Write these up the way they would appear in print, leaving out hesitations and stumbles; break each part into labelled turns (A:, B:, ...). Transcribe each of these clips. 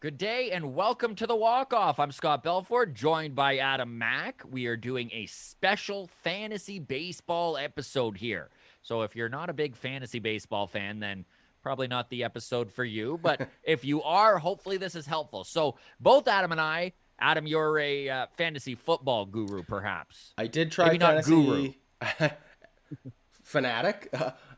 A: Good day and welcome to the Walk-Off. I'm Scott Belford, joined by Adam Mack. We are doing a special fantasy baseball episode here. So if you're not a big fantasy baseball fan, then probably not the episode for you. But if you are, hopefully this is helpful. So both Adam and I, Adam, you're a fantasy football guru, perhaps.
B: I did try
A: Maybe not guru.
B: fantasy fanatic.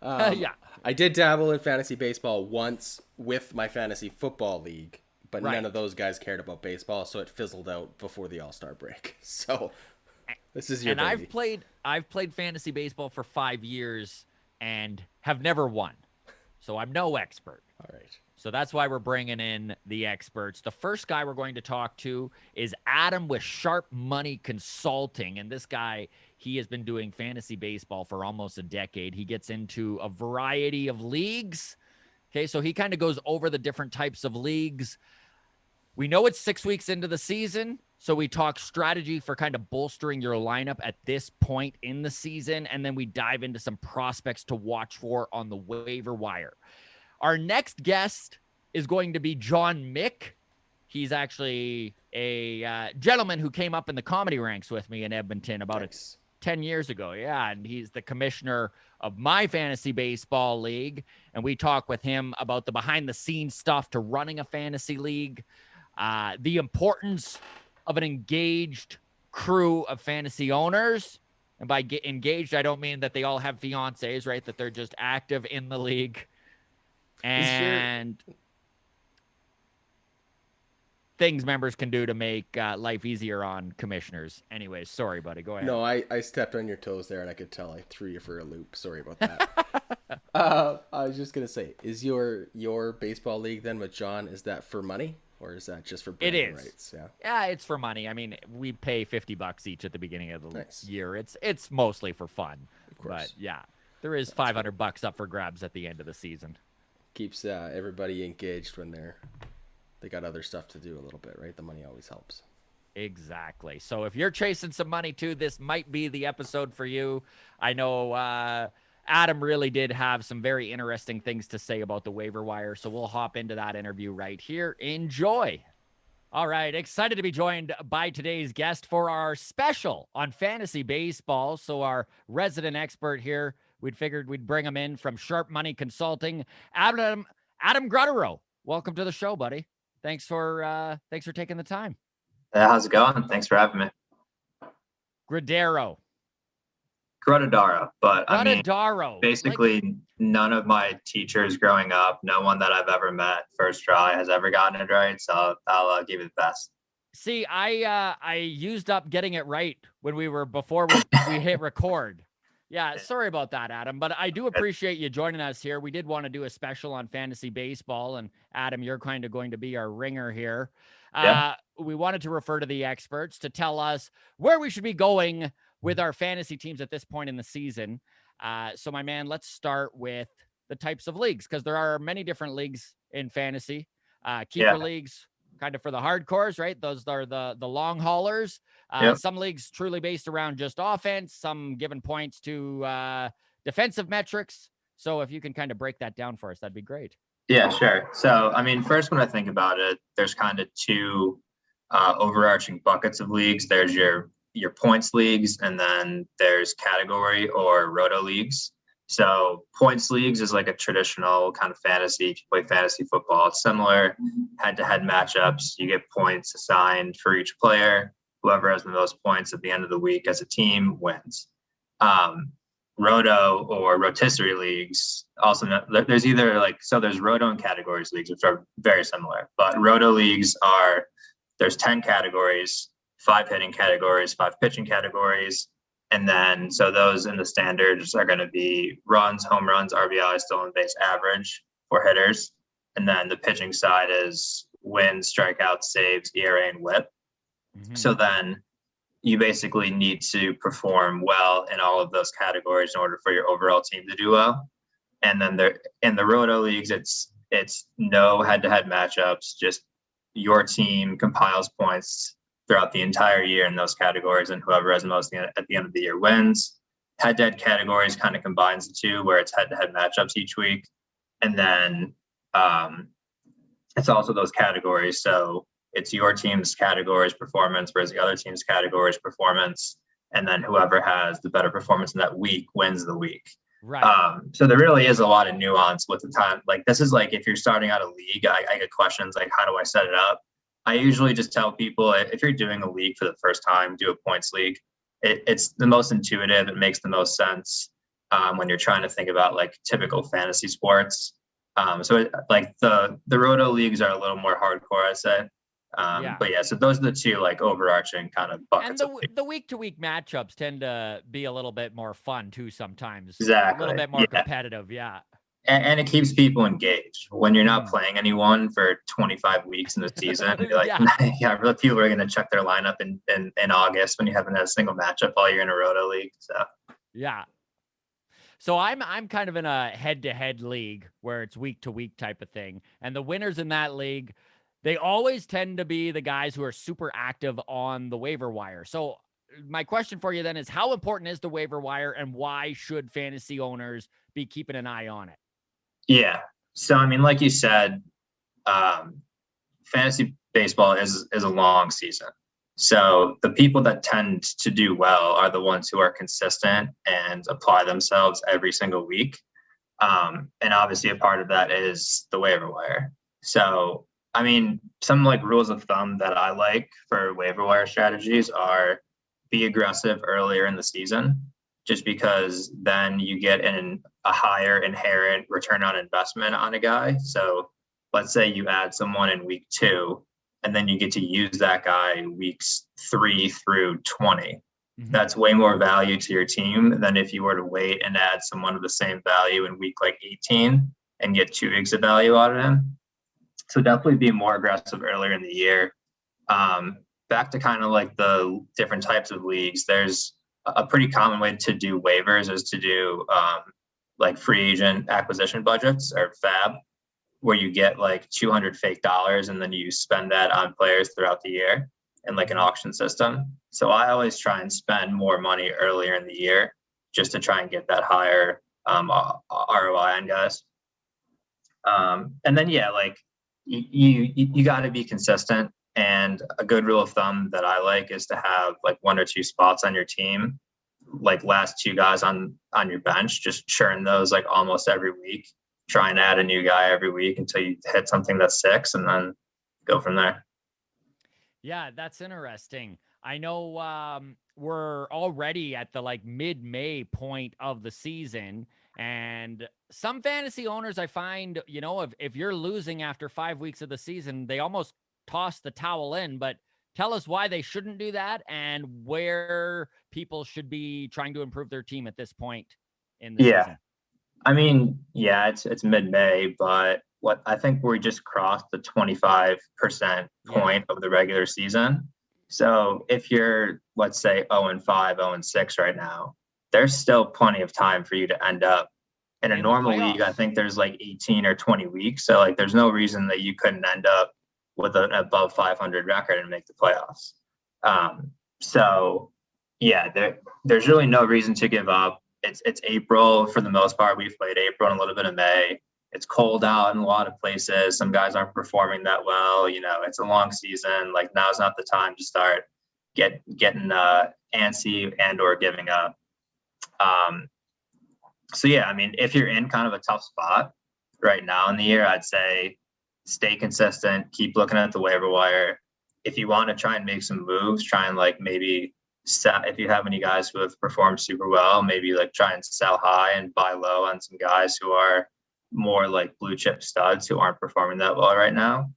A: Yeah,
B: I did dabble in fantasy baseball once with my fantasy football league, but
A: right.
B: none of those guys cared about baseball, so it fizzled out before the All-Star break. So this is your
A: And
B: baby.
A: I've played fantasy baseball for 5 years and have never won. So I'm no expert.
B: All right.
A: So that's why we're bringing in the experts. The first guy we're going to talk to is Adam with Sharp Money Consulting. And this guy, he has been doing fantasy baseball for almost a decade. He gets into a variety of leagues. Okay, so he kind of goes over the different types of leagues. We know it's 6 weeks into the season, so we talk strategy for kind of bolstering your lineup at this point in the season, and then we dive into some prospects to watch for on the waiver wire. Our next guest is going to be John Mick. He's actually a gentleman who came up in the comedy ranks with me in Edmonton about 10 years ago. Yeah, and he's the commissioner of my fantasy baseball league, and we talk with him about the behind-the-scenes stuff to running a fantasy league, the importance of an engaged crew of fantasy owners. And by engaged, I don't mean that they all have fiancés, right? That they're just active in the league. And things members can do to make life easier on commissioners. Anyways, sorry, buddy. Go ahead.
B: No, I stepped on your toes there, and I could tell I threw you for a loop. Sorry about that. I was just going to say, is your baseball league then with John, is that for money? Or is that just for bragging rights?
A: Yeah, it's for money. I mean, we pay $50 each at the beginning of the year. It's mostly for fun. Of course. But yeah, there is $500 up for grabs at the end of the season.
B: Keeps everybody engaged when they got other stuff to do a little bit, right? The money always helps.
A: Exactly. So if you're chasing some money too, this might be the episode for you. I know Adam really did have some very interesting things to say about the waiver wire, so we'll hop into that interview right here. Enjoy. All right, excited to be joined by today's guest for our special on fantasy baseball. So our resident expert here, we'd figured we'd bring him in from Sharp Money Consulting, Adam Guerrero. Welcome to the show, buddy. Thanks for taking the time.
C: How's it going? Thanks for having me.
A: Guerrero.
C: But I mean,
A: basically
C: none of my teachers growing up, no one that I've ever met first try has ever gotten it right. So I'll give it the best.
A: See, I used up getting it right when before we hit record. Yeah, sorry about that, Adam, but I do appreciate you joining us here. We did want to do a special on fantasy baseball, and Adam, you're kind of going to be our ringer here. We wanted to refer to the experts to tell us where we should be going with our fantasy teams at this point in the season. So my man, let's start with the types of leagues, because there are many different leagues in fantasy. Keeper leagues, kind of for the hardcores, right? Those are the long haulers. Some leagues truly based around just offense, some given points to defensive metrics. So if you can kind of break that down for us, that'd be great.
C: Yeah, sure. So, I mean, first, when I think about it, there's kind of two overarching buckets of leagues. There's your points leagues, and then there's category or roto leagues. So points leagues is like a traditional kind of fantasy. If you play fantasy football, it's similar head-to-head matchups. You get points assigned for each player. Whoever has the most points at the end of the week as a team wins. Roto or rotisserie leagues, also there's there's roto and categories leagues, which are very similar. But roto leagues there's 10 categories, 5 hitting categories, 5 pitching categories. And then, so those in the standards are going to be runs, home runs, RBI, stolen base average for hitters. And then the pitching side is wins, strikeouts, saves, ERA, and WHIP. Mm-hmm. So then you basically need to perform well in all of those categories in order for your overall team to do well. And then in the roto leagues, it's no head-to-head matchups, just your team compiles points throughout the entire year in those categories, and whoever has the most at the end of the year wins. Head-to-head categories kind of combines the two, where it's head-to-head matchups each week. And then it's also those categories. So it's your team's categories performance versus the other team's categories performance. And then whoever has the better performance in that week wins the week.
A: Right.
C: So there really is a lot of nuance with the time. Like this is like if you're starting out a league, I get questions like, how do I set it up? I usually just tell people if you're doing a league for the first time, do a points league. It's the most intuitive. It makes the most sense when you're trying to think about like typical fantasy sports. Like the roto leagues are a little more hardcore, I'd say. But yeah, so those are the two like overarching kind of buckets.
A: And the week-to-week matchups tend to be a little bit more fun too sometimes.
C: Exactly.
A: A little bit more competitive, yeah.
C: And it keeps people engaged when you're not playing anyone for 25 weeks in the season. You're like, yeah, people are going to check their lineup in August when you haven't had a single matchup while you're in a roto league. So
A: yeah. So I'm kind of in a head-to-head league where it's week-to-week type of thing, and the winners in that league, they always tend to be the guys who are super active on the waiver wire. So my question for you then is, how important is the waiver wire, and why should fantasy owners be keeping an eye on it?
C: Yeah. So, I mean, like you said, fantasy baseball is a long season. So the people that tend to do well are the ones who are consistent and apply themselves every single week. And obviously a part of that is the waiver wire. So, I mean, some like rules of thumb that I like for waiver wire strategies are be aggressive earlier in the season, just because then you get a higher inherent return on investment on a guy. So let's say you add someone in week 2, and then you get to use that guy weeks 3 through 20. That's way more value to your team than if you were to wait and add someone of the same value in week like 18 and get 2 weeks of value out of him. So definitely be more aggressive earlier in the year. Back to kind of like the different types of leagues, there's a pretty common way to do waivers is to do like free agent acquisition budgets or FAB, where you get like 200 fake dollars and then you spend that on players throughout the year in like an auction system. So I always try and spend more money earlier in the year just to try and get that higher ROI on guys. And then, yeah, like you got to be consistent. And a good rule of thumb that I like is to have like 1 or 2 spots on your team, like last 2 guys on your bench, just churn those like almost every week. Try and add a new guy every week until you hit something that's 6, and then go from there.
A: Yeah, that's interesting. I know we're already at the like mid-May point of the season, and some fantasy owners I find, if you're losing after 5 weeks of the season, they almost toss the towel in. But tell us why they shouldn't do that and where people should be trying to improve their team at this point in the season.
C: I mean, yeah, it's mid-May, but what I think we just crossed the 25% point of the regular season. So if you're, let's say, 0-5, 0-6 right now, there's still plenty of time for you to end up in a normal league. I think there's like 18 or 20 weeks. So like, there's no reason that you couldn't end up with an above 500 record and make the playoffs. So yeah, there's really no reason to give up. It's April for the most part. We've played April and a little bit of May. It's cold out in a lot of places. Some guys aren't performing that well. It's a long season. Like now's not the time to start getting antsy and or giving up. So yeah, I mean, if you're in kind of a tough spot right now in the year, I'd say stay consistent, keep looking at the waiver wire. If you want to try and make some moves, try and like maybe if you have any guys who have performed super well, maybe like try and sell high and buy low on some guys who are more like blue chip studs who aren't performing that well right now.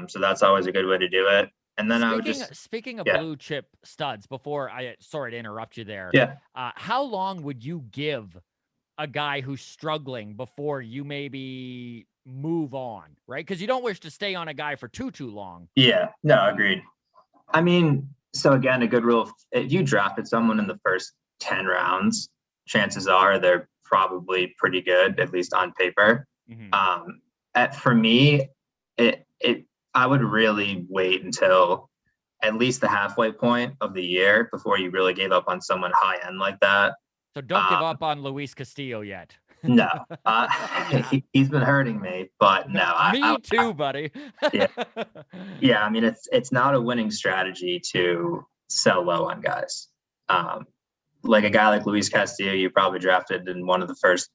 C: So that's always a good way to do it. And then
A: speaking of blue chip studs, before sorry to interrupt you there.
C: Yeah.
A: How long would you give a guy who's struggling before you maybe move on, right? Because you don't wish to stay on a guy for too long.
C: Yeah, no, agreed. I mean, so again, a good rule, if you drafted someone in the first 10 rounds, chances are they're probably pretty good, at least on paper. For me, I would really wait until at least the halfway point of the year before you really gave up on someone high end like that.
A: So don't give up on Luis Castillo yet.
C: No,
A: Yeah.
C: he's been hurting me, but no,
A: Me too, buddy.
C: yeah, yeah. I mean, it's not a winning strategy to sell low on guys. Um, like a guy like Luis Castillo, you probably drafted in one of the first,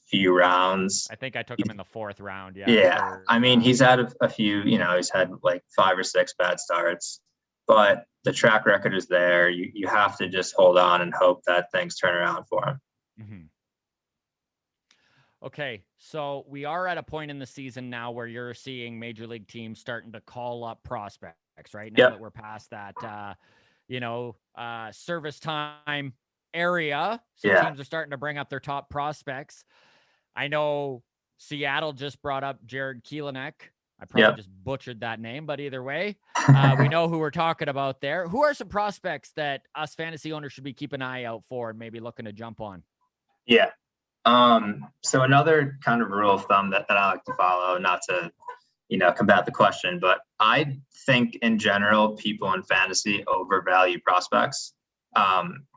C: few rounds.
A: I think I took him in the 4th round. Yeah.
C: Yeah, I mean, he's had a few, he's had like 5 or 6 bad starts, but the track record is there. You have to just hold on and hope that things turn around for him.
A: Mm-hmm. Okay, so we are at a point in the season now where you're seeing major league teams starting to call up prospects, right? Now that we're past that, service time area. So teams are starting to bring up their top prospects. I know Seattle just brought up Jared Kelenic. I probably just butchered that name, but either way, we know who we're talking about there. Who are some prospects that us fantasy owners should be keeping an eye out for and maybe looking to jump on?
C: Yeah. So another kind of rule of thumb that I like to follow, not to, combat the question, but I think in general, people in fantasy overvalue prospects.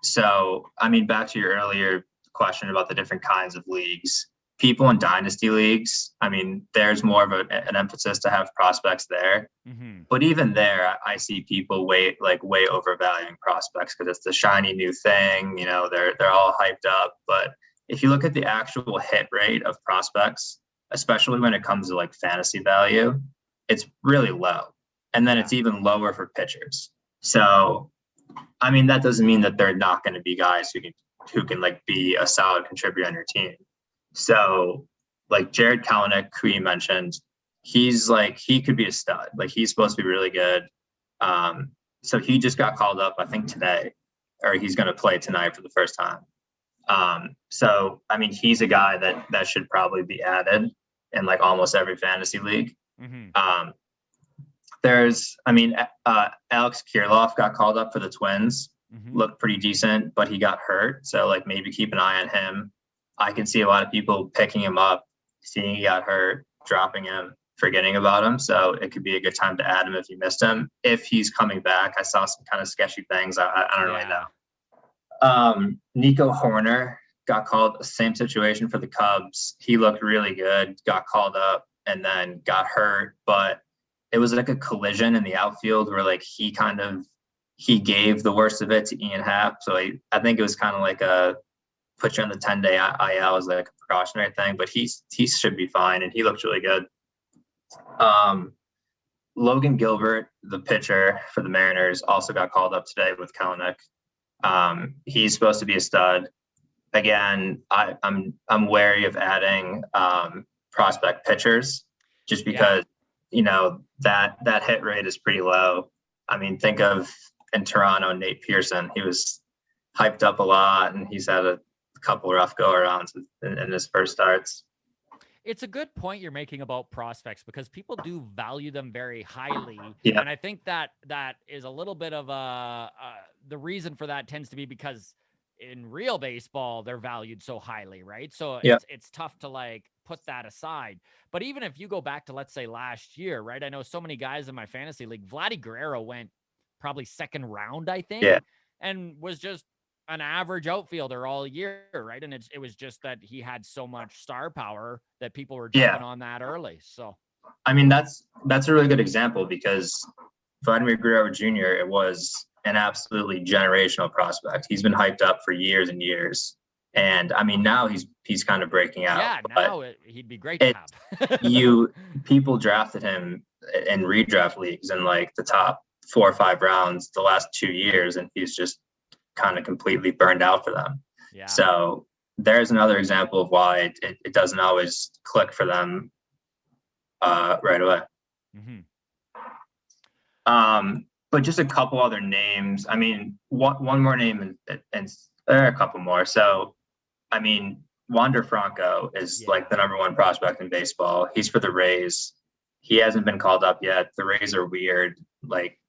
C: So, I mean, back to your earlier question about the different kinds of leagues, people in dynasty leagues, I mean, there's more of an emphasis to have prospects there.
A: Mm-hmm.
C: But even there, I see people way overvaluing prospects because it's the shiny new thing. They're all hyped up. But if you look at the actual hit rate of prospects, especially when it comes to like fantasy value, it's really low. And then it's even lower for pitchers. So, I mean, that doesn't mean that they're not going to be guys who can like be a solid contributor on your team. So, like Jared Kelenic, who you mentioned, he could be a stud. Like he's supposed to be really good. So he just got called up, I think today, or he's going to play tonight for the first time. So I mean, he's a guy that should probably be added in like almost every fantasy league.
A: Mm-hmm.
C: Alex Kirilloff got called up for the Twins, looked pretty decent, but he got hurt. So like maybe keep an eye on him. I can see a lot of people picking him up, seeing he got hurt, dropping him, forgetting about him. So it could be a good time to add him if you missed him. If he's coming back, I saw some kind of sketchy things. I don't really know. Nico Horner got called, same situation for the Cubs. He looked really good, got called up and then got hurt, but it was like a collision in the outfield where like he gave the worst of it to Ian Happ. So I think it was kind of like a put you on the 10-day IL as like a precautionary thing, but he should be fine and he looked really good. Logan Gilbert, the pitcher for the Mariners, also got called up today with Kelenic. He's supposed to be a stud. Again, I'm wary of adding prospect pitchers just because that hit rate is pretty low. I mean, think of in Toronto, Nate Pearson. He was hyped up a lot, and he's had a couple of rough go-arounds in his first starts.
A: It's a good point you're making about prospects because people do value them very highly.
C: Yeah.
A: And I think that is a little bit of the reason for that tends to be because in real baseball, they're valued so highly, right? So it's tough to like put that aside. But even if you go back to, let's say, last year, right? I know so many guys in my fantasy league. Vladi Guerrero went probably 2nd round, I think, and was just an average outfielder all year, right? And it was just that he had so much star power that people were jumping on that early. So,
C: I mean, that's a really good example because Vladi Guerrero Jr., it was an absolutely generational prospect. He's been hyped up for years and years. And I mean, now he's kind of breaking out.
A: Yeah, now he'd be great to have.
C: People drafted him in redraft leagues in like the top 4 or 5 rounds the last 2 years, and he's just kind of completely burned out for them. Yeah. So there's another example of why it doesn't always click for them right away. But just a couple other names. I mean, one more name and there are a couple more. So, I mean, Wander Franco is like the number 1 prospect in baseball. He's for the Rays. He hasn't been called up yet. The Rays are weird. Like,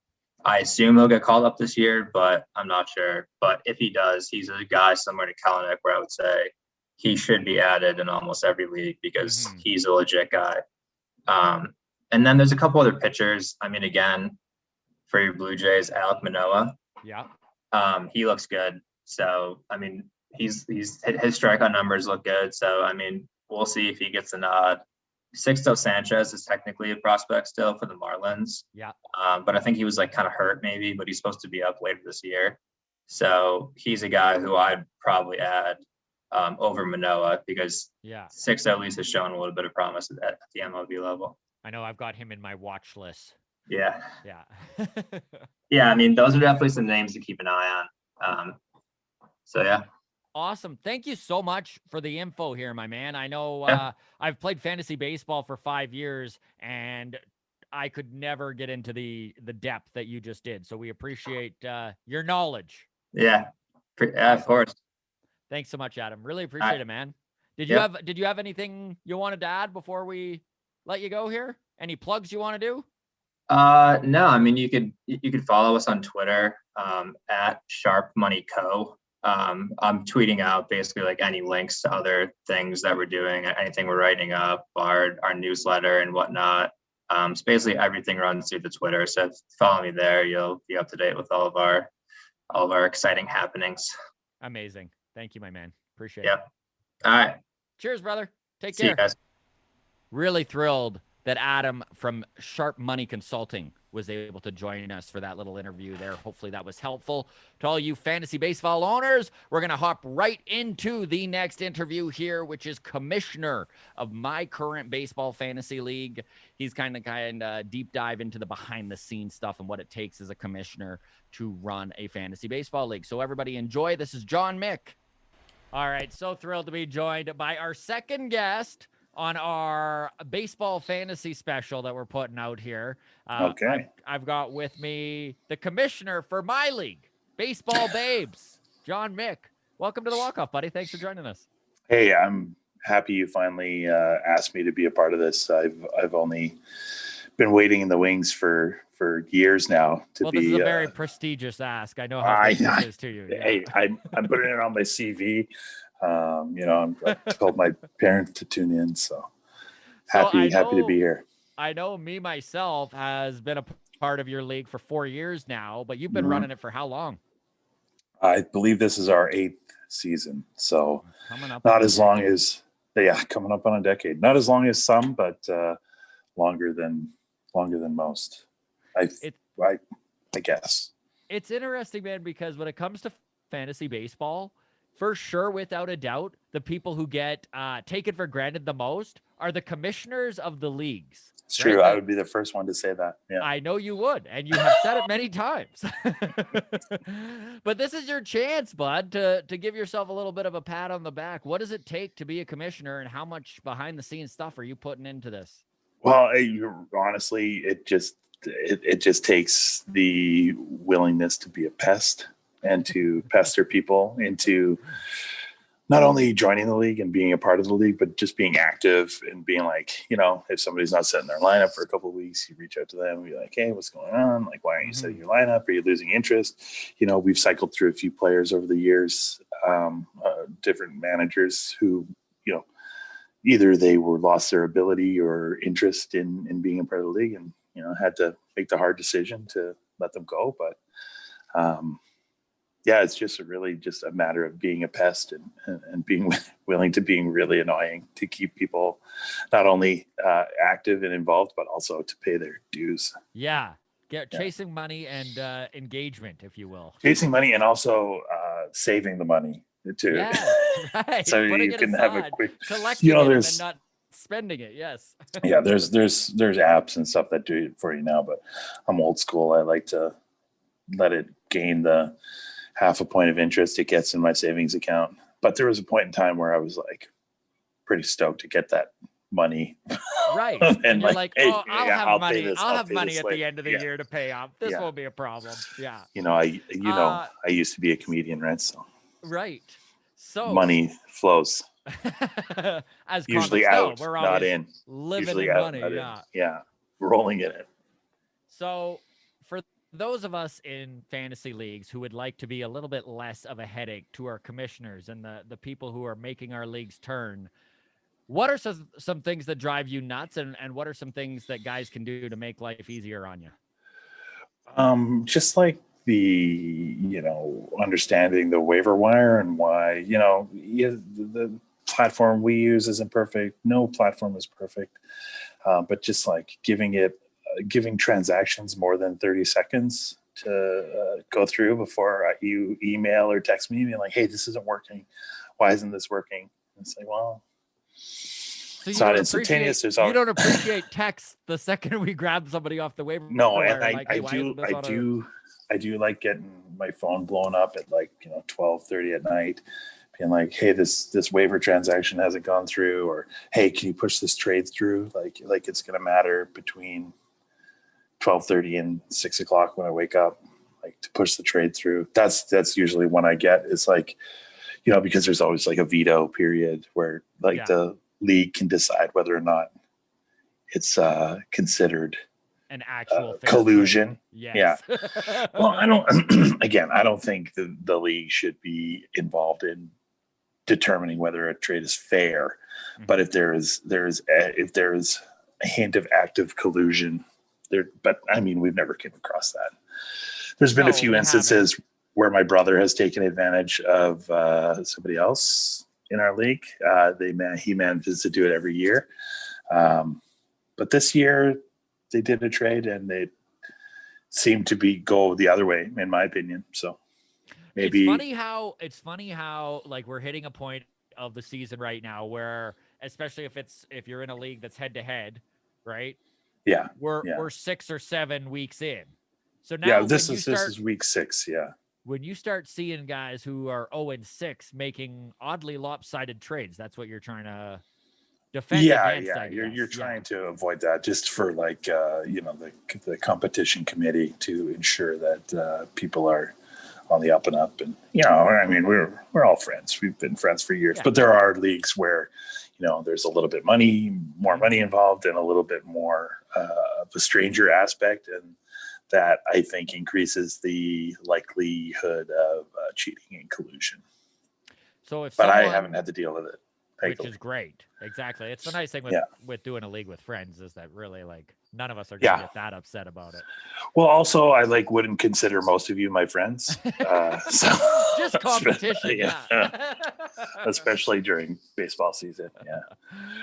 C: I assume he'll get called up this year, but I'm not sure. But if he does, he's a guy similar to Kelenic where I would say he should be added in almost every league because he's a legit guy. And then there's a couple other pitchers. I mean, again, for your Blue Jays, Alek Manoah.
A: Yeah.
C: He looks good. So, I mean, his strikeout numbers look good. So I mean, we'll see if he gets a nod. Sixto Sanchez is technically a prospect still for the Marlins.
A: Yeah.
C: But I think he was like kind of hurt maybe, but he's supposed to be up later this year. So he's a guy who I'd probably add over Manoah because Sixto at least has shown a little bit of promise at the MLB level.
A: I know I've got him in my watch list.
C: Yeah.
A: Yeah.
C: Yeah. I mean, those are definitely some names to keep an eye on. So yeah.
A: Awesome. Thank you so much for the info here, my man. I know I've played fantasy baseball for 5 years and I could never get into the depth that you just did. So we appreciate your knowledge.
C: Yeah. Of course.
A: Thanks so much, Adam. Really appreciate it, man. Did you have anything you wanted to add before we let you go here? Any plugs you want to do?
C: No, I mean, you could follow us on Twitter at Sharp Money Co. I'm tweeting out basically like any links to other things that we're doing, anything we're writing up, our newsletter and whatnot. So basically everything runs through the Twitter. So if you follow me there, you'll be up to date with all of our exciting happenings.
A: Amazing. Thank you, my man. Appreciate
C: it. All right.
A: Cheers, brother. Take care.
C: See you guys.
A: Really thrilled that Adam from Sharp Money Consulting was able to join us for that little interview there. Hopefully that was helpful to all you fantasy baseball owners. We're going to hop right into the next interview here, which is commissioner of my current baseball fantasy league. He's kind of deep dive into the behind the scenes stuff and what it takes as a commissioner to run a fantasy baseball league. So everybody enjoy. This is John Mick. All right. So thrilled to be joined by our second guest on our baseball fantasy special that we're putting out here.
D: Okay.
A: I've got with me the commissioner for my league, Baseball Babes, John Mick. Welcome to the walk-off, buddy. Thanks for joining us.
D: Hey, I'm happy you finally asked me to be a part of this. I've only been waiting in the wings for years now to be.
A: This is a very prestigious ask. I know how prestigious it is to you.
D: Hey, I'm putting it on my CV. I told my parents to tune in, so happy to be here.
A: I know me myself has been a part of your league for 4 years now, but you've been running it for how long?
D: I believe this is our 8th season, so
A: coming up
D: not as long as coming up on a decade. Not as long as some, but longer than most. I guess.
A: It's interesting, man, because when it comes to fantasy baseball, for sure, without a doubt, the people who get taken for granted the most are the commissioners of the leagues.
D: It's true. I would be the first one to say that. Yeah,
A: I know you would, and you have said it many times. But this is your chance, bud, to give yourself a little bit of a pat on the back. What does it take to be a commissioner, and how much behind-the-scenes stuff are you putting into this?
D: Well, honestly, it just takes the willingness to be a pest and to pester people into not only joining the league and being a part of the league, but just being active and being like, if somebody's not setting their lineup for a couple of weeks, you reach out to them and be like, hey, what's going on? Like, why aren't you setting your lineup? Are you losing interest? We've cycled through a few players over the years, different managers who, either they were lost their ability or interest in being a part of the league and, had to make the hard decision to let them go. But, it's just a matter of being a pest and being willing to being really annoying to keep people not only active and involved, but also to pay their dues.
A: Yeah. Chasing money and engagement, if you will.
D: Chasing money and also saving the money too.
A: Yeah, right.
D: So you can have a quick,
A: collecting it and not spending it. Yes.
D: Yeah. There's apps and stuff that do it for you now, but I'm old school. I like to let it gain the half a point of interest it gets in my savings account. But there was a point in time where I was like pretty stoked to get that money.
A: Right.
D: and
A: you're like,
D: hey,
A: I'll have money. I'll have
D: pay
A: money
D: this
A: at the end of the year to pay off. This won't be a problem. Yeah.
D: I used to be a comedian, right? So
A: right. So
D: money flows.
A: As
D: usually out,
A: we're
D: not in.
A: Living
D: usually
A: in
D: out,
A: money.
D: Yeah. Yeah. Rolling in it.
A: So for those of us in fantasy leagues who would like to be a little bit less of a headache to our commissioners and the people who are making our leagues turn, what are some things that drive you nuts, and what are some things that guys can do to make life easier on you?
D: Just like the, understanding the waiver wire and why, the platform we use isn't perfect. No platform is perfect. But just like giving transactions more than 30 seconds to go through before you email or text me and like, hey, this isn't working. Why isn't this working? And it's like, well,
A: So
D: it's not instantaneous.
A: You don't appreciate text the second we grab somebody off the waiver.
D: No,
A: wire,
D: and
A: like, hey,
D: I do like getting my phone blown up at 12:30 at night, being like, hey, this waiver transaction hasn't gone through, or hey, can you push this trade through? Like it's gonna matter between 12:30 and 6 o'clock when I wake up, like to push the trade through. That's usually when I get. It's like, because there's always like a veto period where the league can decide whether or not it's considered
A: an actual
D: collusion.
A: Yes.
D: Yeah. Well, I don't think the league should be involved in determining whether a trade is fair. Mm-hmm. But if there is a hint of active collusion there, but I mean, we've never came across that. There's been a few instances where my brother has taken advantage of somebody else in our league. He manages to do it every year. But this year they did a trade and they seemed to go the other way, in my opinion. So maybe
A: it's funny how like we're hitting a point of the season right now where, especially if you're in a league that's head to head, right?
D: Yeah.
A: We're 6 or 7 weeks in. So now
D: this is week 6. Yeah.
A: When you start seeing guys who are 0-6 making oddly lopsided trades, that's what you're trying to defend against.
D: Yeah. You're trying to avoid that just for the competition committee to ensure that people are on the up and up. And I mean, we're all friends. We've been friends for years. But there are leagues where there's a little bit more money involved and a little bit more of a stranger aspect, and that I think increases the likelihood of cheating and collusion.
A: So
D: I haven't had to deal with it,
A: which is great. Exactly. It's the nice thing with doing a league with friends is that really like none of us are going to get that upset about it.
D: Well, also I wouldn't consider most of you my friends. So
A: just competition.
D: Especially during baseball season. Yeah.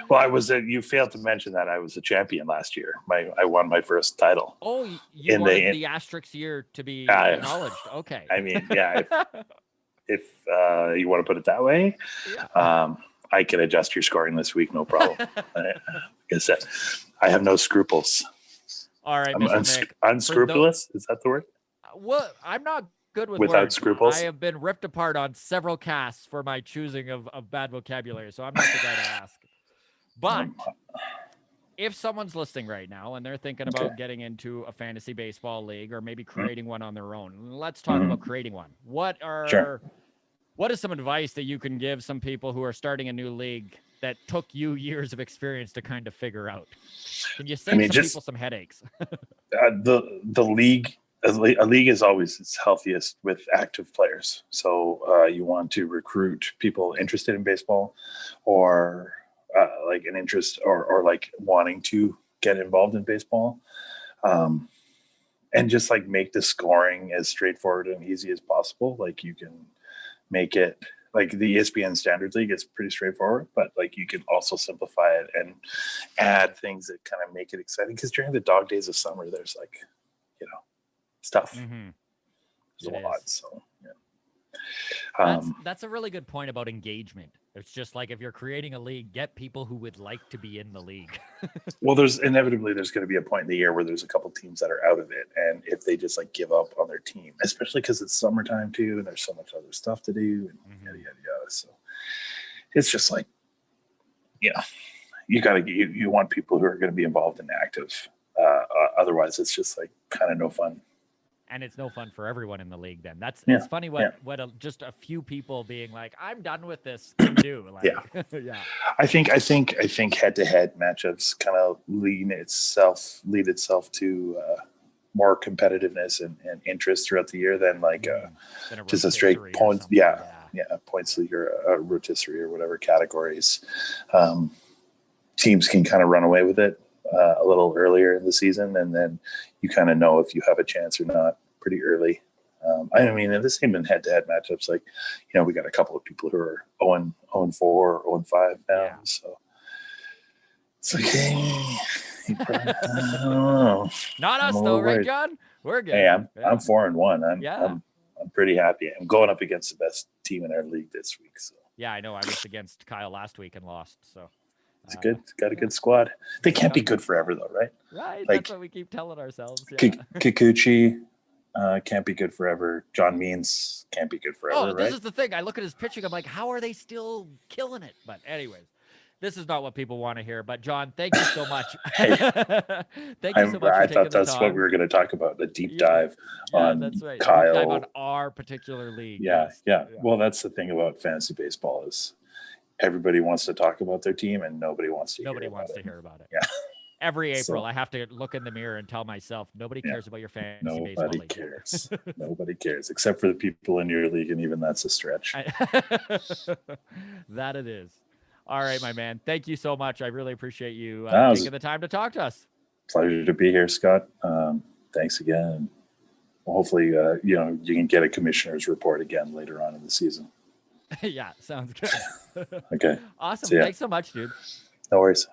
D: Well, you failed to mention that I was a champion last year. I won my first title.
A: Oh, you wanted the asterisk year to be acknowledged. Okay.
D: I mean, yeah. If you want to put it that way. Yeah. I can adjust your scoring this week, no problem. Like I said, I have no scruples.
A: All right,
D: I'm
A: Mr. Nick,
D: unscrupulous. Is that the word?
A: Well, I'm not good with
D: without
A: words.
D: scruples.
A: I have been ripped apart on several casts for my choosing of bad vocabulary, so I'm not the guy to ask. But if someone's listening right now and they're thinking about getting into a fantasy baseball league or maybe creating one on their own, let's talk about creating one. What is some advice that you can give some people who are starting a new league that took you years of experience to kind of figure out? Can you save people some headaches?
D: The league, a league is always its healthiest with active players. So you want to recruit people interested in baseball, or like an interest, or like wanting to get involved in baseball, and just like make the scoring as straightforward and easy as possible. Like you can make it like the ESPN Standard League is pretty straightforward, but like you can also simplify it and add things that kind of make it exciting. Because during the dog days of summer, there's like, stuff.
A: Mm-hmm.
D: There's a lot. So yeah.
A: That's a really good point about engagement. It's just like if you're creating a league, get people who would like to be in the league.
D: Well, there's going to be a point in the year where there's a couple teams that are out of it, and if they just like give up on their team, especially because it's summertime too, and there's so much other stuff to do, and yada yada yada. So it's just like, you want people who are going to be involved and active. Otherwise, it's just like kind of no fun.
A: And it's no fun for everyone in the league. Then it's funny what just a few people being like, I'm done with this can do. Like,
D: I think head-to-head matchups kind of lead itself to more competitiveness and interest throughout the year than like just a straight point. Points league or a rotisserie or whatever categories. Teams can kind of run away with it a little earlier in the season, and then you kind of know if you have a chance or not pretty early. I mean, and this even head-to-head matchups, like, we got a couple of people who are 0-4 or 0-5 now.
A: Yeah.
D: So it's like, hey, I don't know.
A: Not us
D: I'm a
A: though,
D: little
A: right,
D: worried.
A: John? We're good.
D: Hey, I'm
A: Yeah.
D: 4-1.
A: Yeah.
D: I'm pretty happy. I'm going up against the best team in our league this week. So
A: Yeah, I know. I was against Kyle last week and lost. So
D: it's good. It's got a good squad. They can't be good forever though, right?
A: Right.
D: Like,
A: That's what we keep telling ourselves. Yeah.
D: Kikuchi can't be good forever. John Means can't be good forever,
A: Oh, this
D: right?
A: is the thing. I look at his pitching. I'm like, how are they still killing it? But anyways, this is not what people want to hear. But John, thank you so much.
D: Hey,
A: Thank you so much for
D: I
A: taking
D: thought
A: the
D: that's what
A: time.
D: we were going to talk about, the deep
A: Yeah.
D: dive on
A: That's right.
D: Kyle.
A: Deep dive on our particular league.
D: Yeah.
A: Yes.
D: Well, that's the thing about fantasy baseball is everybody wants to talk about their team and nobody wants to
A: Nobody
D: hear
A: wants
D: about
A: to
D: it.
A: hear about it.
D: Yeah.
A: Every
D: So-
A: April, I have to look in the mirror and tell myself, nobody cares about your fantasy baseball
D: Nobody
A: league.
D: cares. Nobody cares except for the people in your league, and even that's a stretch.
A: That it is. All right, my man. Thank you so much. I really appreciate you
D: That was-
A: taking the time to talk to us.
D: Pleasure to be here, Scott. Thanks again. And hopefully, you can get a commissioner's report again later on in the season.
A: Yeah, sounds good.
D: Okay.
A: Awesome.
D: See ya.
A: Thanks so much, dude.
D: No worries.